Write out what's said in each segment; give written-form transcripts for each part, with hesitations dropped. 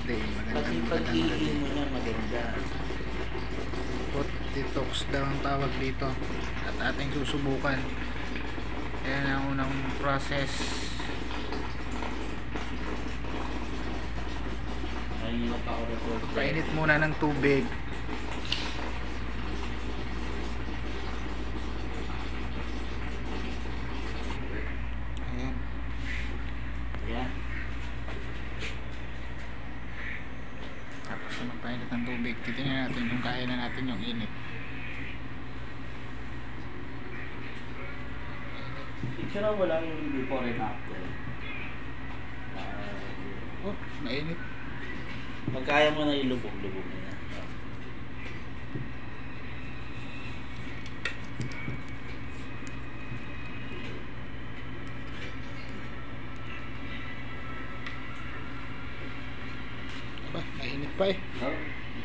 Day. Kasi pag-iin mo na maganda. Foot detox daw ang tawag dito. At ating susubukan. Yan ang unang process. Mahirap ako na po. Painit muna ng tubig. Ayan. Ayan. Tapos na magpainit ng tubig. Titingnan natin kung kaya na natin yung init. Picture mo lang yung before and after. Oh, mainit. Magkaya mo na ilubog-lubog na yan. Aba, mainit pa eh.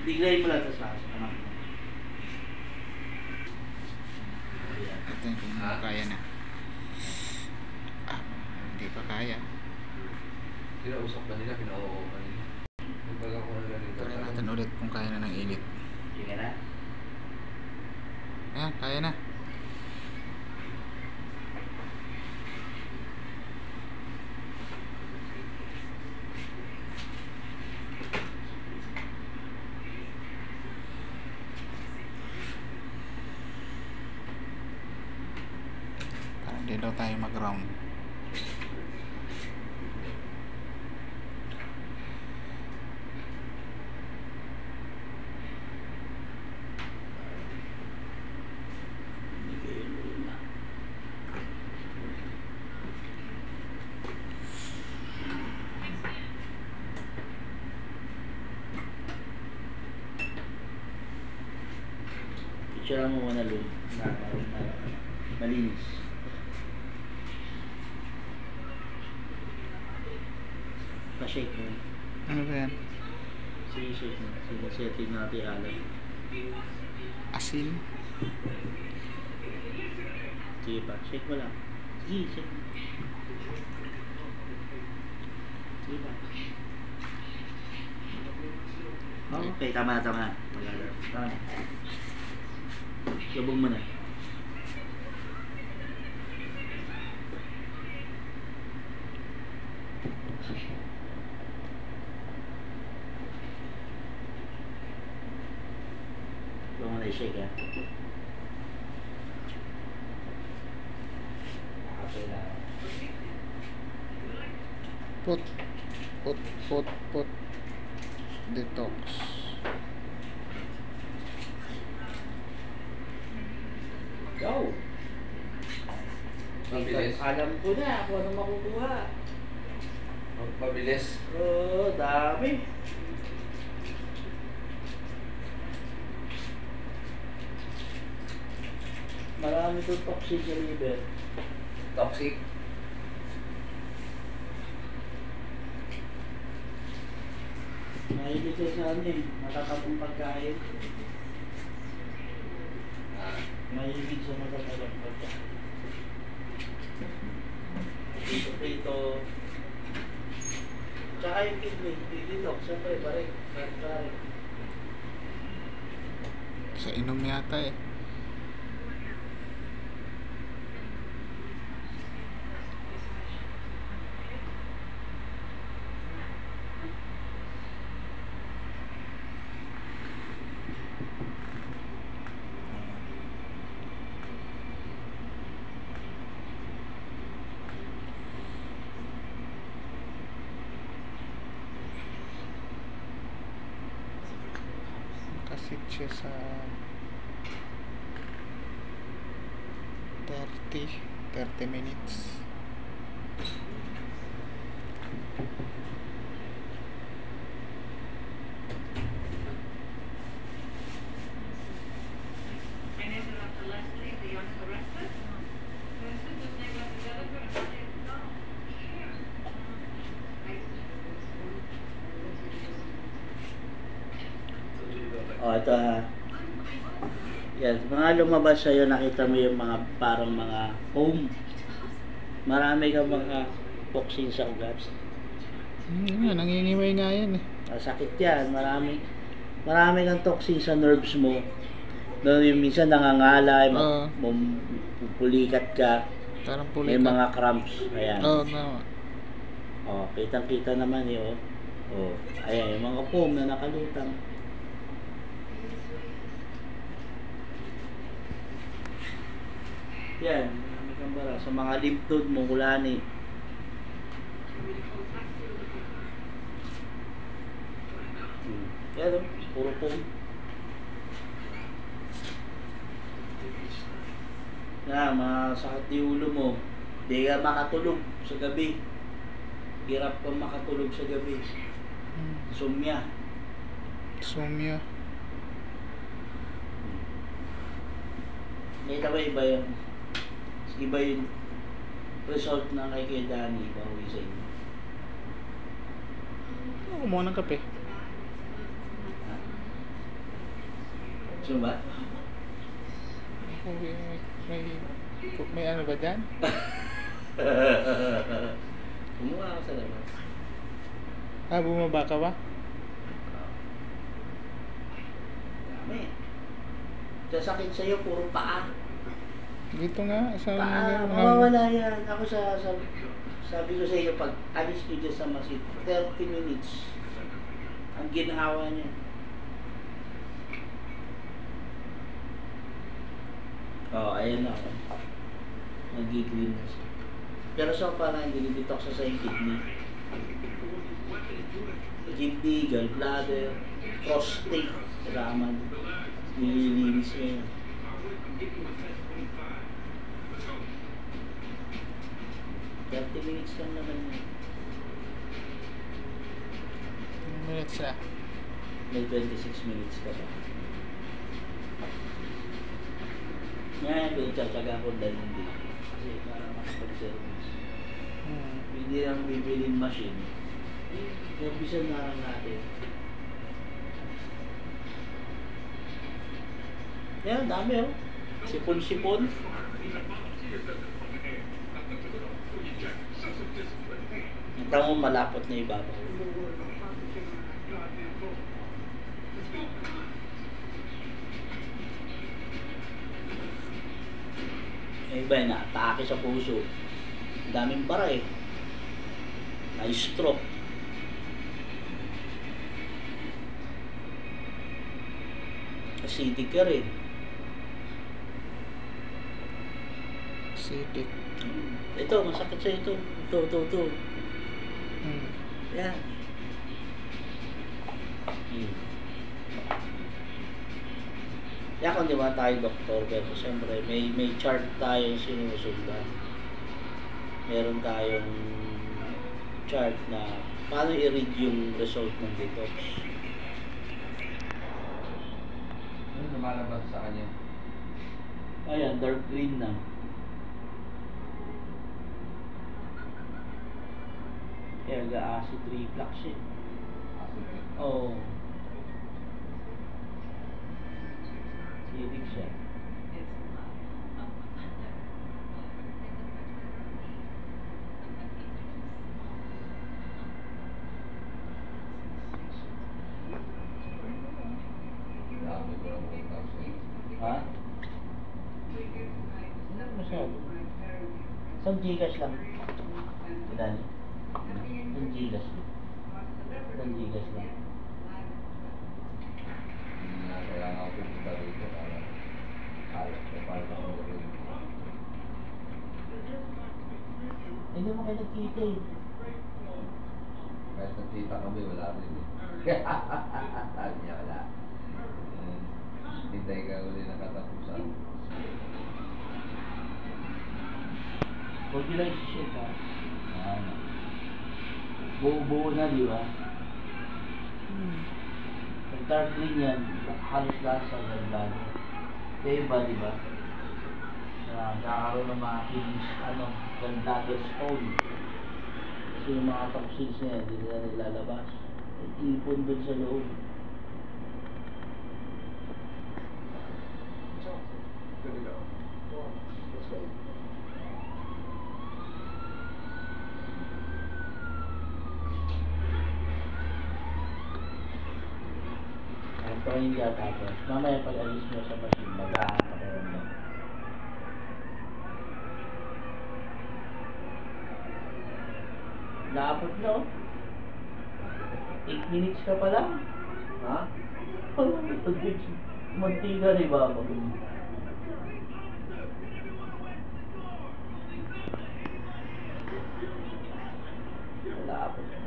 Biglayin mo lang sa anak mo. Ayan. Ito yung kung kaya na. Ah, hindi pa kaya. Kinausap ka nila, pinauo ka nila. Kumbaga ko na ganito. Try natin ulit kung kaya na ng init. Sige na. Ayan, kaya na. Parang hindi daw tayo mag-round. Picture mo muna lun na malinis. Pa-shake mo. Ano ba yan? Sige, shake mo. Sige, setting natin alam. Asin? Sige pa, shake mo lang. Sige, shake mo. Sige pa. Okay, tama na, tama na. Tama na. Lubog mo na. Lubog mo na i-shake ha. Okay na. Put detox. Go! Mabilis. Alam ko na kung ano makukuha. Mabilis. Oo, dami. Marami itong toxic sa liver. Toxic. Mahilig siya sa ano eh, matatapong pagkain. Mahilig sa matatapong pagkain. Dito. Tsaka yung kidney, dito, siyempre, pare. Sa inom yata eh. Kasit siya sa 30 minutes. O, ito ha. Yan, mga lumabas sa'yo, nakita mo yung mga parang mga foam. Marami kang mga toxin sa ugat. Nangingiway nga yan eh. Sasakit yan. Marami kang toxin sa nerves mo. No, yung minsan nangangalay, Oo. pupulikat ka, Parang may pulikat. mga cramps. Ayan. Oo, no. Oh, kitang-kita naman eh, oh. Oh, ayan, yung mga foam na nakalutang. Yan, marami kang bara. Sa mga lymph node mo, kulani. Yan, oh, puro foam. Yan, masakit yung ulo mo. Di ka makatulog sa gabi. Hirap kang makatulog sa gabi. Insomnia. Sumya. Nakita ba iba yun? Iba yung result na kay Danny, bawi sa inyo. Kumuha ng kape. Ha? Gusto ba? May ano ba dyan? Kumuha ako sa labas. Bumaba ka ba? Dami. Sasakit sa'yo, puro paa. Dito nga. Sa Paa, mawawala yan. Ako sabi ko sa iyo, pag alis ko dyan sa masid, 30 minutes. Ang ginhawa niya. Ayan na ako. Nag-clean na siya. Pero so parang dinidetox sa yung kidney. Kidney, gallbladder, prostate, raman. Nililinis niya yun. Minutes lang naman yun. minutes na. May 26 minutes ka pa. Ngayon, pinagtsatsaga ko dahil hindi. Kasi para makapag-service. Hindi lang bibilin machine. Servicean na lang natin. Yan, dami oh. Sipon-sipon. Kita mo malapot na ibabaw. Yung iba na-atake sa puso. Ang daming bara eh. Na-stroke. Acidic ka rin. Acidic. Ito, masakit sa ito. Ito. Yan. Kaya kung di ba tayo doktor, pero siyempre may chart tayong sinusundan. Meron tayong chart na paano i-read yung result ng detox. Ano lumalabas sa kanya? Ayan, dark green na. Kaya acid reflux eh. Oo. Acidic siya. Dami ko lang utang sa'yo. Ha? Hindi masyado. Isang Gcash lang. Ilan? Isang Gcash lang. Isang Gcash lang. Kaya nga ako pupunta rito para kaya ko para ako gawin. Hindi mo kayo nagkita eh. Kahit nagkita kami, wala rin eh. Sabi niya wala. Hintay ka uli ng katapusan. Huwag nyo lang isi-shake ha. Buo-buo na, di ba? Pag dark green yan, halos lahat sa gallbladder. Kaya iba, di ba? Nakakaroon ng mga kidneys, gallbladder stone. Kasi yung mga toxins niya, hindi nila nilalabas. Ipon dun sa loob. Pahinga tapos mamaya pag alis mo sa machine, mag-ahanap ka rin mo. Lapot na oh. 8 minutes ka pa lang. Ha? Mantika rin ba ako? Lapot na.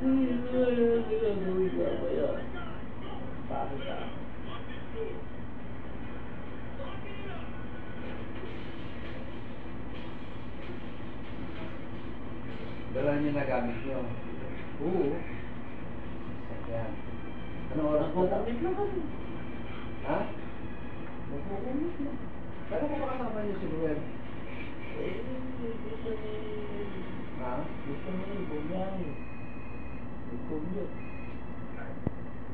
Gagawin ka ba yan? Bakit ah? Dala niyo na gamit niyo. Oo. Yan. Anong oras na? Nagkukumit na kami. Ha? Nagkukumit na. Pero kung makasama niyo si Ruel. Gusto ni... Ha? Gusto ni bumiyahe. Nagkumit.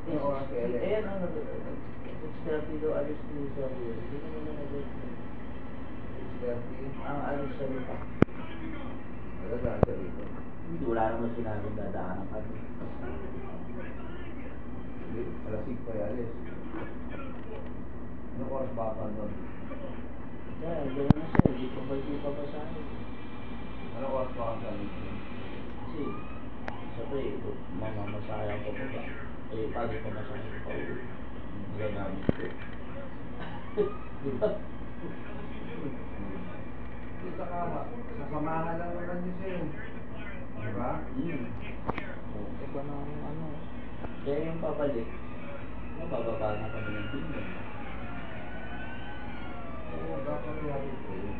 Anong oras kaya yan? Ayan ang 6:30 daw alis ni Sir Will. Hindi naman na nag-alis. 6:30. Ang alis sa lupa. Dadaan siya rito. Hindi, wala naman sinabing dadaanan kami. Hindi, alas 5 pa yung alis. Anong oras ba pa nun? Kaya, gano'n na siya. Hindi pa ba sa akin? Anong oras ba ang galing niyo? Kasi, sabi, mamamasaya ko pa ba? Eh, paano ko masaya ko pa ulit? Gagamit ko. Di ba? Kita ka, sasamahan lang naman niyo siya. Diba? Iba na ano. Kaya yung pabalik, mabababa na kami ng tingin. Oo, dapat yari ko eh.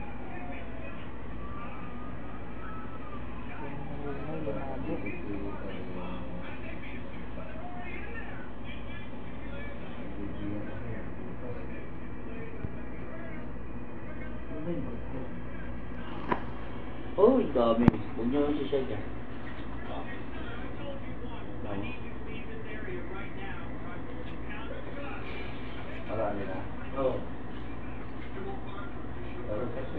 Oh, dami. Huwag niyo si siya dyan. Marami na. Oo. Pero kasi,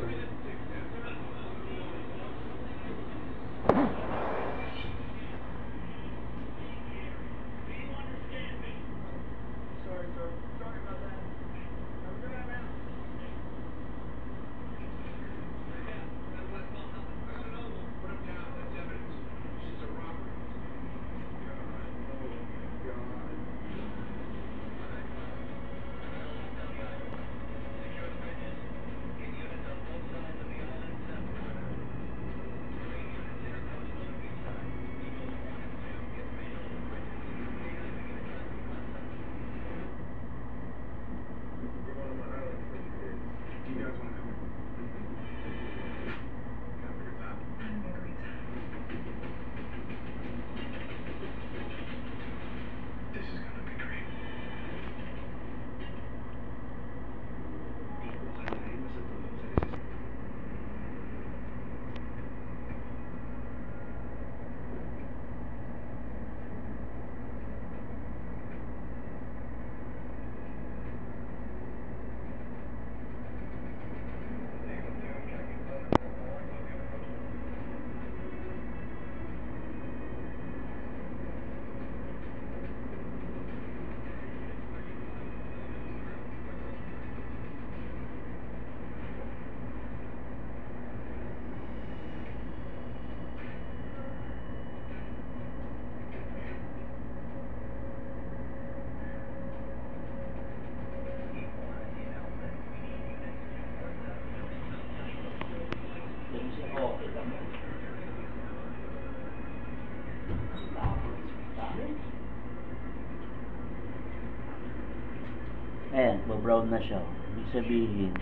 Ayan, brown na siya. Ibig sabihin,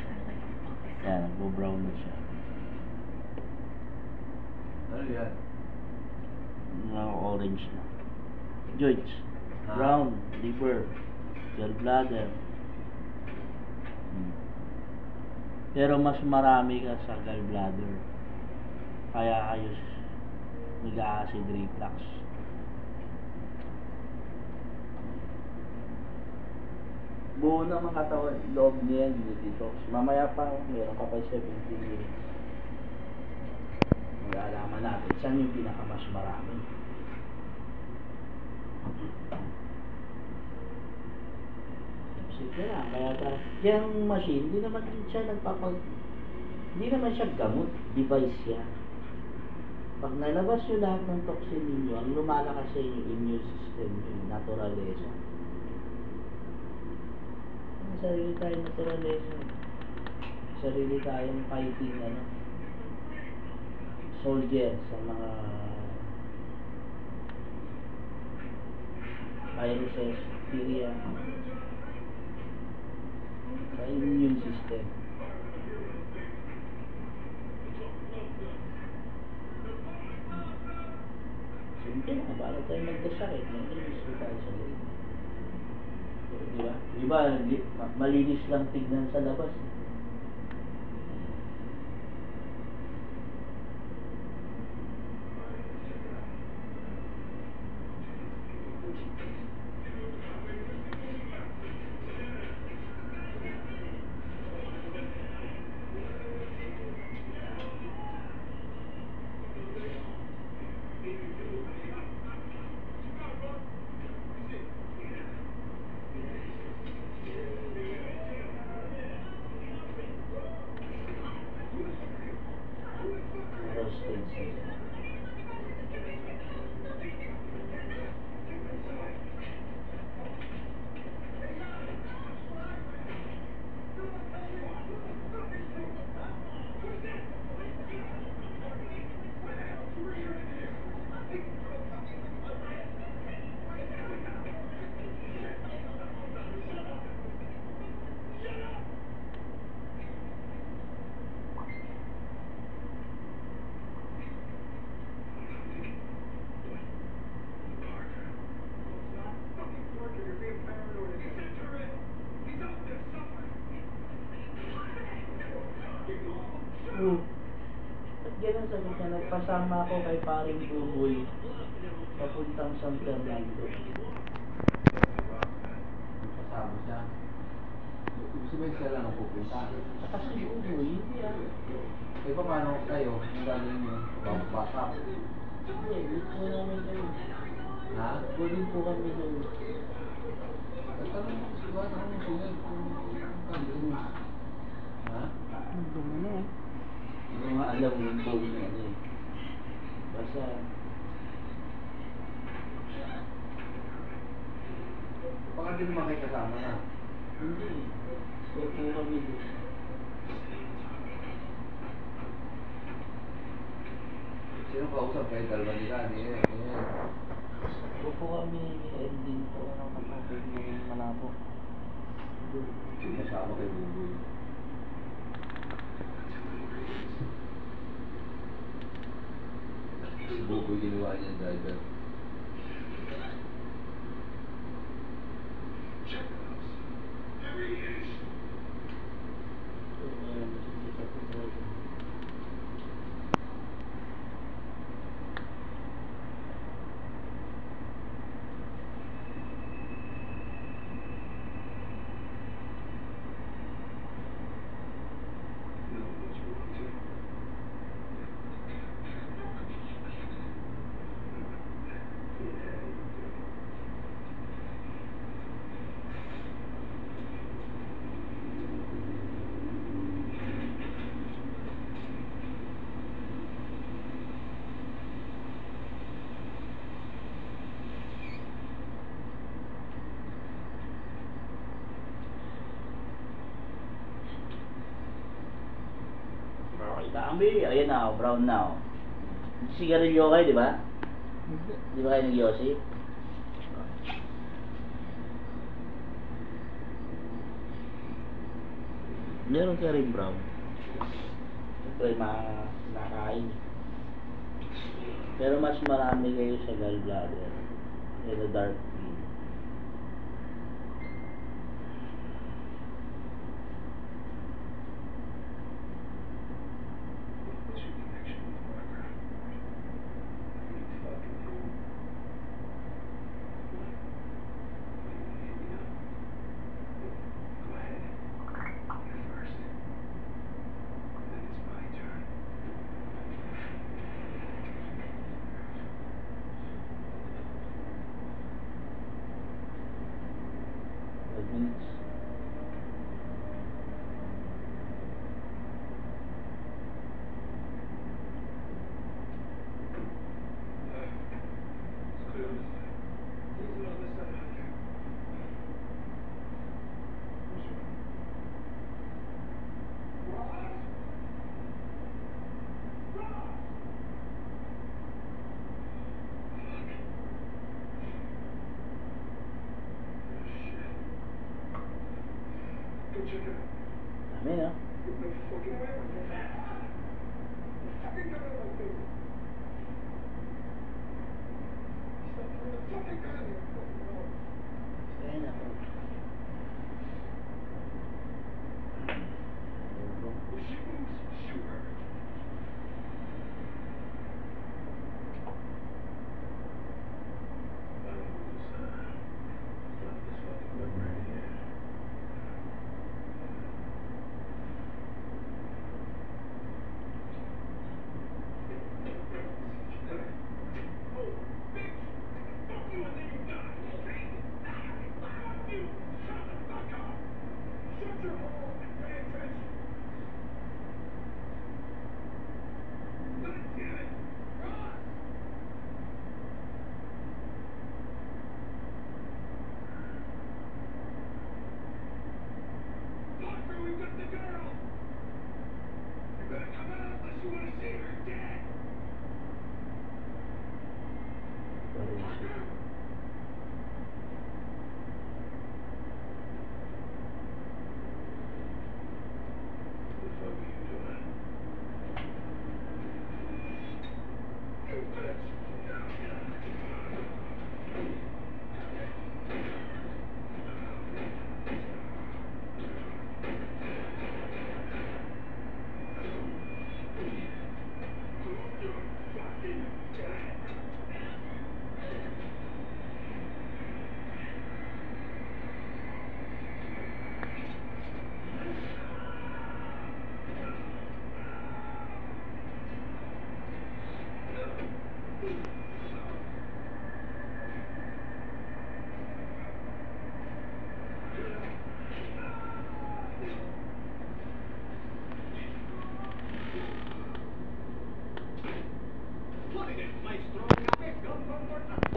ayan, brown na siya. ano yan? Orange na. Joints, brown, liver, gallbladder. Pero mas marami ka sa gallbladder. Kaya kayo nag-acid reflux. Buo ng mga katawan, loob niya, detox. Mamaya pa, meron ka pa 17 minutes. Mag-aalaman natin saan yung pinakamas marami. Yung machine, hindi naman siya hindi naman siya gamot, device siya. Pag nalabas yung lahat ng toxin ninyo, ang lumalakas sa inyo immune system yung naturalesa. Ang sarili tayo naturalesa. Sarili tayong fighting soldier sa mga viruses, bacteria, sa immune system. Siyempre na, para tayo magkasakit, malinis tayo sa loob. Di ba? Malinis lang tignan sa labas. At ganun sabi niya, nagpasama ako kay paring Buboy papuntang San Fernando. Kasama siya. Ibig sabihin siya lang ang pupunta. Saka si Buboy, hindi Eh paano kayo? Ang galing nyo? Bata. Hindi, hindi po namin kayo. Ha? Pwede po kami doon. Tanong mo si Juan, ano mo sila? Kung ha? Dumo na Hindi mo alam yung buhay na Basta, Baka di naman kayo kasama na. hindi. Kaya po kami doon. Sino kausap kayo? Dalawa nila. Kaya po kami ending po ng kapatid ng Malabo. Kasama kay Buboy. Si Buboy ginawa niya driver. Dami, ayan na, brown na. Sigarilyo kayo, di ba? Di ba kayo nag-yosi? Meron ka rin brown. Siyempre, makakain. Pero mas marami kayo sa gallbladder. Yung dark green. Ayun ako.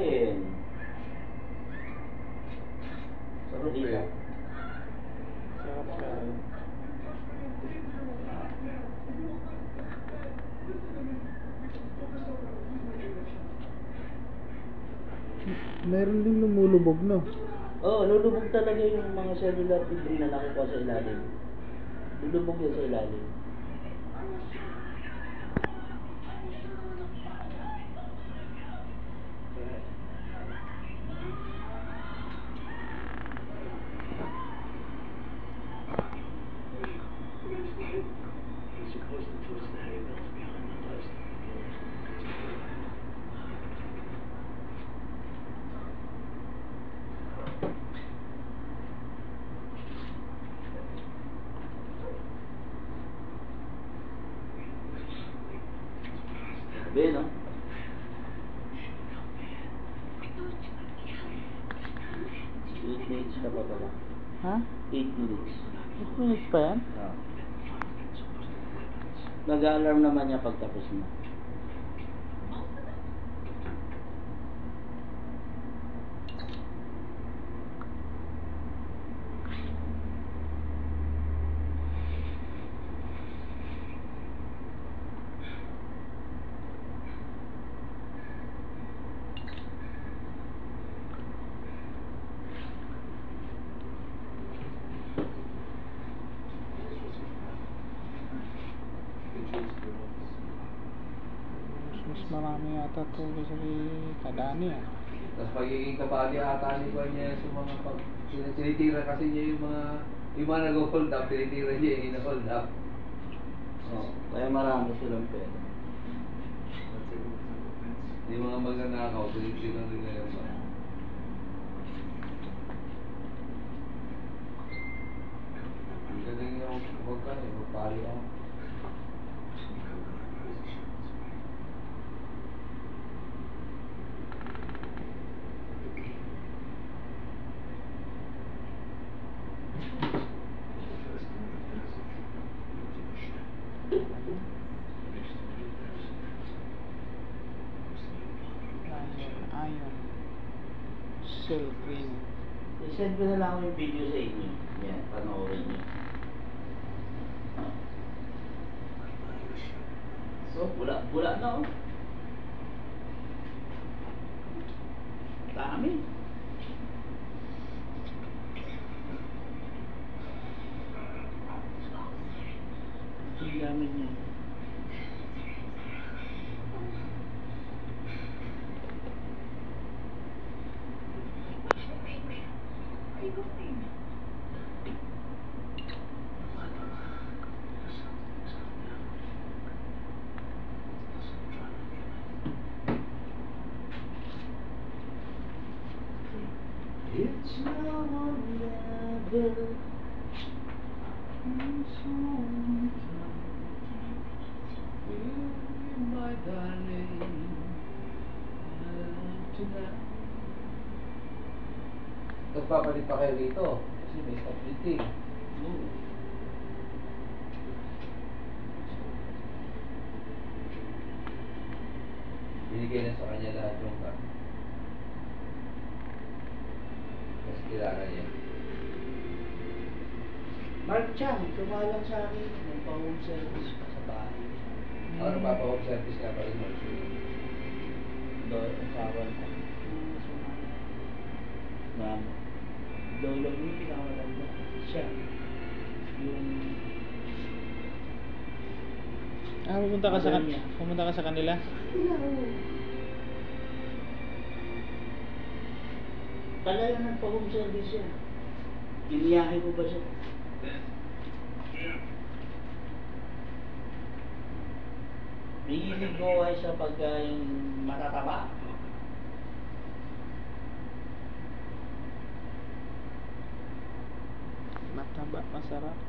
Ayun. Sarap eh. Sarap siya. Meron din lumulubog, no? Oo, lulubog talaga yung mga cellular debris na nakuha sa ilalim. Lulubog yun sa ilalim. Sabi, no? Eight minutes ka pa pala. Ha? 8 minutes. 8 minutes pa yan? Oo. Nag-alarm naman niya pag tapos na. Mas marami yata to kasi kadani ah. Tapos pagiging kabali ata ni ba niya sa mga pag tinitira kasi niya yung mga nag-hold up, tinitira niya yung ina-hold up. Oo. Kaya marami silang pera. Yung mga magnanakaw, tinitira nila yung mga. Ang galing yung huwag ka eh, magpali ako. Iron. Cell cream. I-send ko na lang yung video sa inyo. Yan, panoorin nyo. So, bula na oh. Dami. It's now or never. My darling, tonight. Tapos papalit pa kayo rito kasi may stop meeting. Binigay na sa kanya lahat yung car. Kasi kilala niya. Mark Chang, tumalang sa akin. Nagpa-home service pa sa bahay. Ako nagpapa-home service nga pa rin mo. Doon, asawa ko. Ma'am, lolo niya pinakamatanda. Siya. Yung... pumunta ka sa kanila? Talaga nagpa-home service siya. Biniyahe ko pa siya. Hilig ko ay sa pagkain matataba. Mataba, masarap. I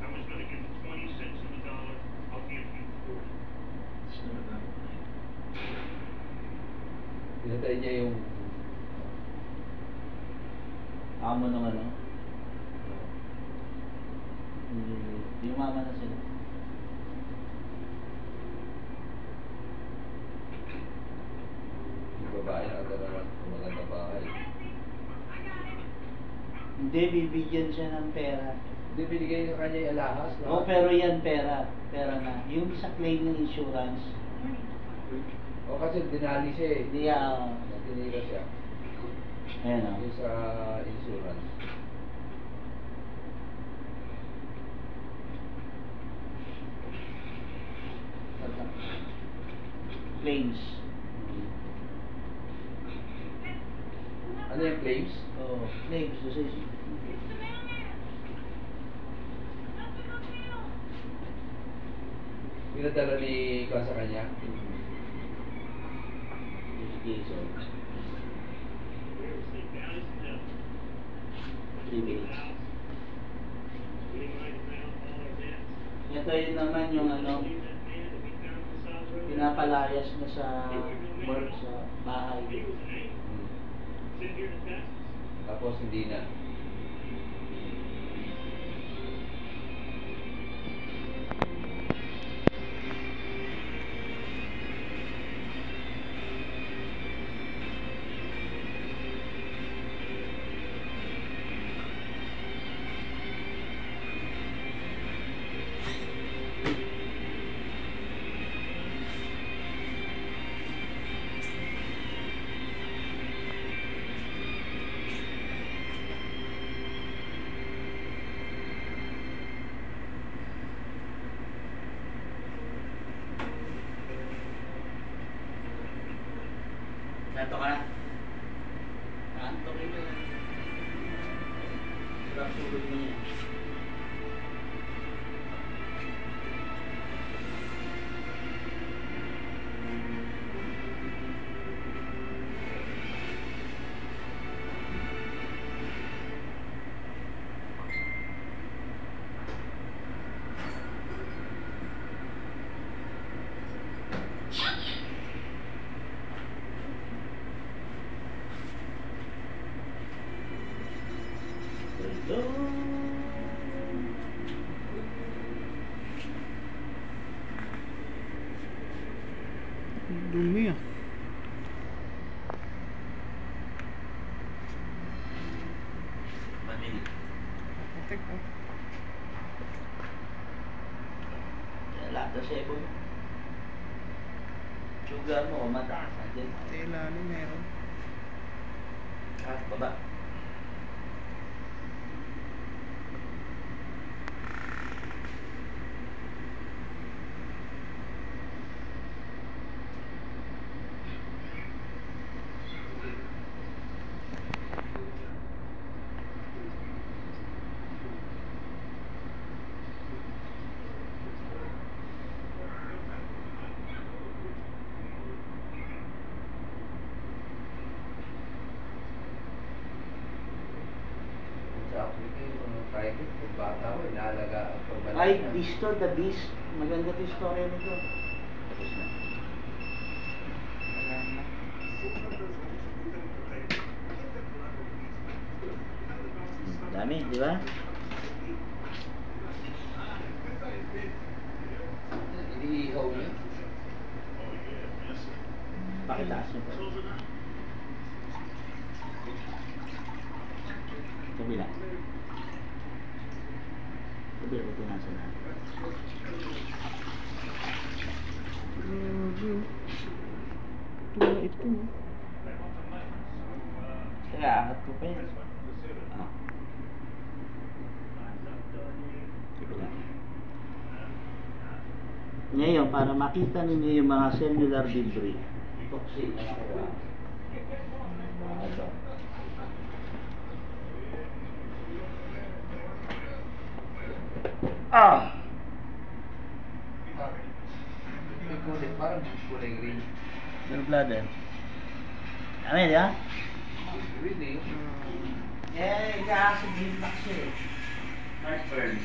was going to give him 20 cents on the dollar. I'll give you 40. Pinatay niya yung Amo ng ano? Yung mama na sila. yung babae na katalaran ng maganda bahay. Hindi, bibigyan siya ng pera. Hindi binigay sa kanya yung alahas. Oo, pero yan pera. Pera na. Yung sa claim ng insurance. O kasi dinali siya eh. Hindi, Tinira siya. ayan o. Yung sa insurance. Claims. Ano yung claims? Oo, claims. Kasi, Pinadala ni Kwan sa kanya? Jason. 3 minutes. Ito yun naman yung ano, pinapalayas na sa work sa bahay. Tapos hindi na. Nato ka na? Naantokin mo. Sarap tulog mo yan. Dumi ah. Mamili. Putik oh. Lata sebo. Sugar mo, mataas. Andyan. Sa ilalim meron. Baba. Kahit kung bata ko, inaalaga ang pagbalita. Ay, Beast to, The Beast. Maganda to yung story nito. Tapos na. Wala na. Dami, di ba? Iniihaw niya. Pakitaas niyo po. Kabila. Kabila ko punasan na. Ito. Kaya angat ko pa yan. Ah. Kabila. Ngayon, para makita ninyo yung mga cellular debris, toxin na nakuha. Ito. Ah! May kulay, parang kulay green. Your bladder. Amin, di ba? Green eh. Eh, ikaasa din lang siya eh. Heartburn.